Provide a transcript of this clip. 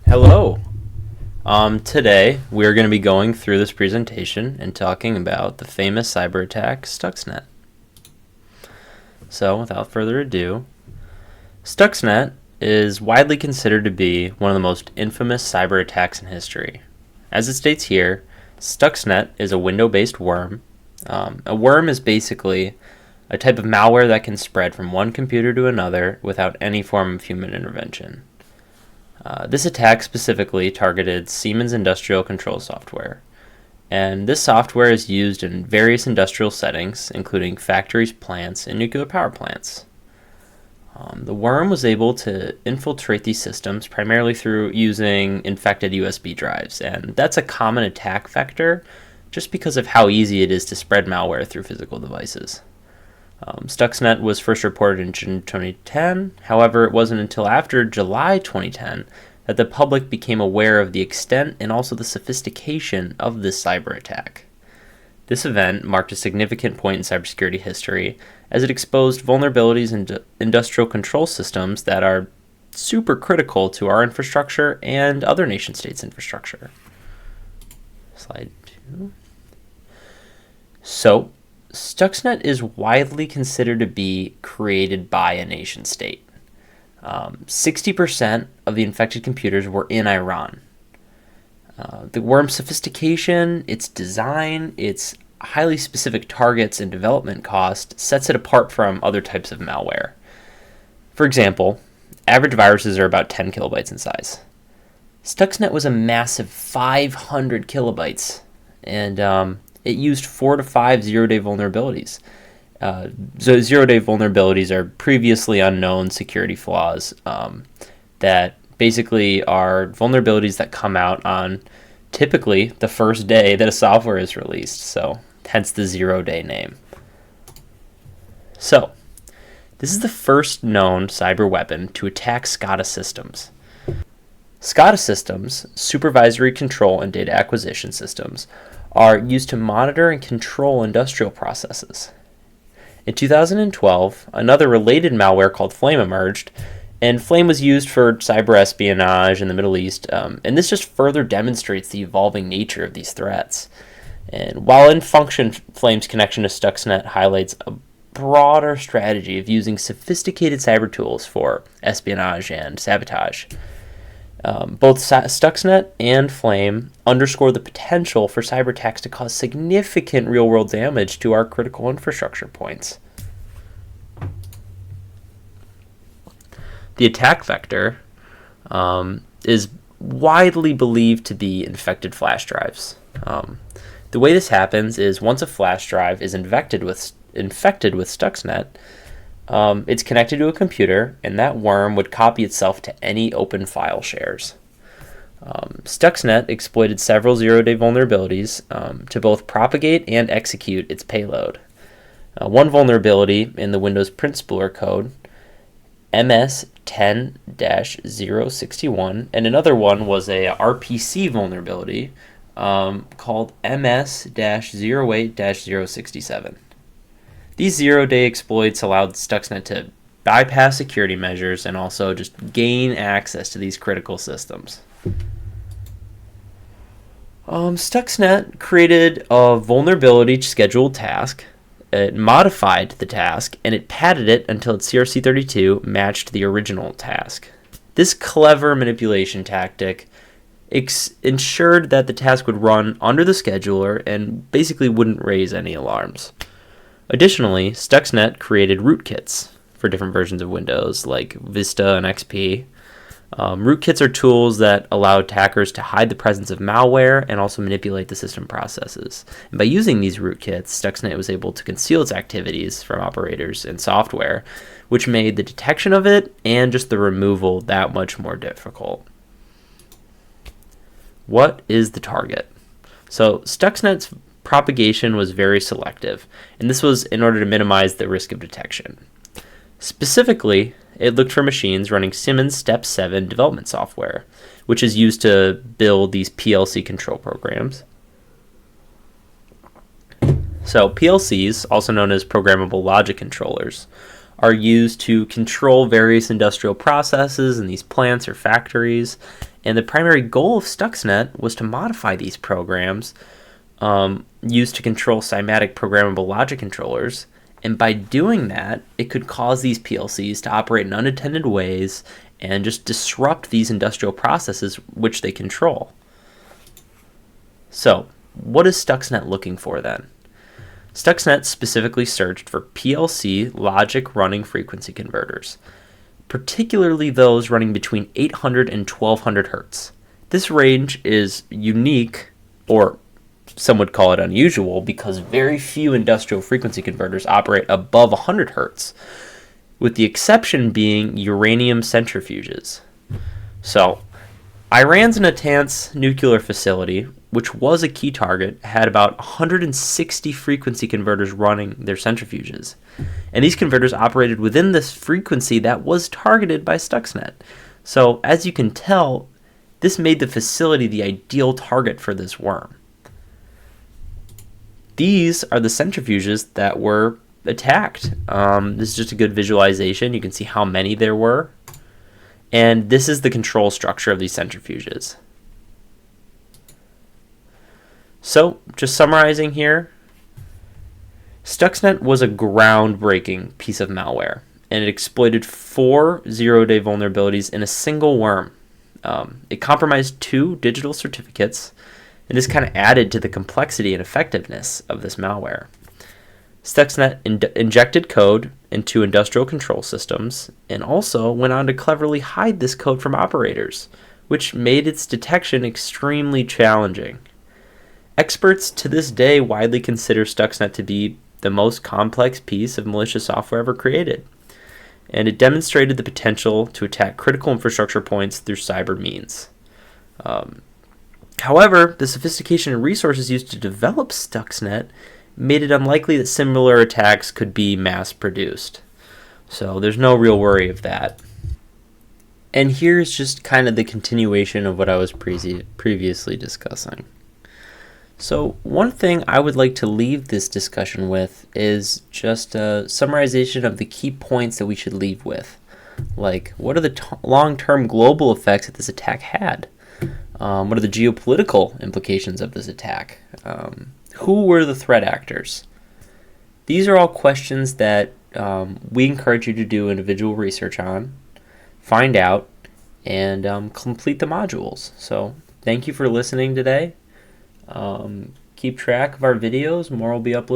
Hello. Today we're going to be going through this presentation and talking about the famous cyber attack Stuxnet. So, without further ado, Stuxnet is widely considered to be one of the most infamous cyber attacks in history. As it states here, Stuxnet is a window-based worm. A worm is basically a type of malware that can spread from one computer to another without any form of human intervention. This attack specifically targeted Siemens industrial control software, and this software is used in various industrial settings, including factories, plants, and nuclear power plants. The worm was able to infiltrate these systems primarily through using infected USB drives, and that's a common attack vector just because of how easy it is to spread malware through physical devices. Stuxnet was first reported in June 2010. However, it wasn't until after July 2010 that the public became aware of the extent and also the sophistication of this cyber attack. This event marked a significant point in cybersecurity history as it exposed vulnerabilities in industrial control systems that are super critical to our infrastructure and other nation states' infrastructure. Slide 2. So, Stuxnet is widely considered to be created by a nation state. 60% of the infected computers were in Iran. The worm's sophistication, its design, its highly specific targets and development cost sets it apart from other types of malware. For example, average viruses are about 10 kilobytes in size. Stuxnet was a massive 500 kilobytes, and it used 4 to 5 zero-day vulnerabilities. So zero-day vulnerabilities are previously unknown security flaws that basically are vulnerabilities that come out on typically the first day that a software is released, so hence the zero-day name. So, this is the first known cyber weapon to attack SCADA systems. SCADA systems, supervisory control and data acquisition systems, are used to monitor and control industrial processes. In 2012, another related malware called Flame emerged, and Flame was used for cyber espionage in the Middle East, and this just further demonstrates the evolving nature of these threats. And while in function, Flame's connection to Stuxnet highlights a broader strategy of using sophisticated cyber tools for espionage and sabotage. Both Stuxnet and Flame underscore the potential for cyber attacks to cause significant real-world damage to our critical infrastructure points. The attack vector is widely believed to be infected flash drives. The way this happens is once a flash drive is infected with Stuxnet, it's connected to a computer, and that worm would copy itself to any open file shares. Stuxnet exploited several zero-day vulnerabilities to both propagate and execute its payload. One vulnerability in the Windows print spooler code, MS10-061, and another one was a RPC vulnerability called MS-08-067. These zero-day exploits allowed Stuxnet to bypass security measures and also just gain access to these critical systems. Stuxnet created a vulnerability scheduled task. It modified the task, and it padded it until its CRC32 matched the original task. This clever manipulation tactic ensured that the task would run under the scheduler and basically wouldn't raise any alarms. Additionally, Stuxnet created rootkits for different versions of Windows, like Vista and XP. Rootkits are tools that allow attackers to hide the presence of malware and also manipulate the system processes. And by using these rootkits, Stuxnet was able to conceal its activities from operators and software, which made the detection of it and just the removal that much more difficult. What is the target? So Stuxnet's propagation was very selective, and this was in order to minimize the risk of detection. Specifically, it looked for machines running Siemens Step 7 development software, which is used to build these PLC control programs. So PLCs, also known as programmable logic controllers, are used to control various industrial processes in these plants or factories. And the primary goal of Stuxnet was to modify these programs used to control cymatic programmable logic controllers. And by doing that, it could cause these PLCs to operate in unintended ways and just disrupt these industrial processes which they control. So, what is Stuxnet looking for then? Stuxnet specifically searched for PLC logic running frequency converters, particularly those running between 800 and 1200 Hertz. This range is unique, or some would call it unusual, because very few industrial frequency converters operate above 100 Hertz, with the exception being uranium centrifuges. So, Iran's Natanz nuclear facility, which was a key target, had about 160 frequency converters running their centrifuges. And these converters operated within this frequency that was targeted by Stuxnet. So, as you can tell, this made the facility the ideal target for this worm. These are the centrifuges that were attacked. This is just a good visualization. You can see how many there were. And this is the control structure of these centrifuges. So, just summarizing here, Stuxnet was a groundbreaking piece of malware, and it exploited 4 zero-day vulnerabilities in a single worm. It compromised 2 digital certificates, and this kind of added to the complexity and effectiveness of this malware. Stuxnet injected code into industrial control systems and also went on to cleverly hide this code from operators, which made its detection extremely challenging. Experts to this day widely consider Stuxnet to be the most complex piece of malicious software ever created, and it demonstrated the potential to attack critical infrastructure points through cyber means. However, the sophistication and resources used to develop Stuxnet made it unlikely that similar attacks could be mass-produced. So there's no real worry of that. And here's just kind of the continuation of what I was previously discussing. So one thing I would like to leave this discussion with is just a summarization of the key points that we should leave with. Like, what are the long-term global effects that this attack had? What are the geopolitical implications of this attack? Who were the threat actors? These are all questions that we encourage you to do individual research on, find out, and complete the modules. So thank you for listening today. Keep track of our videos. More will be uploaded.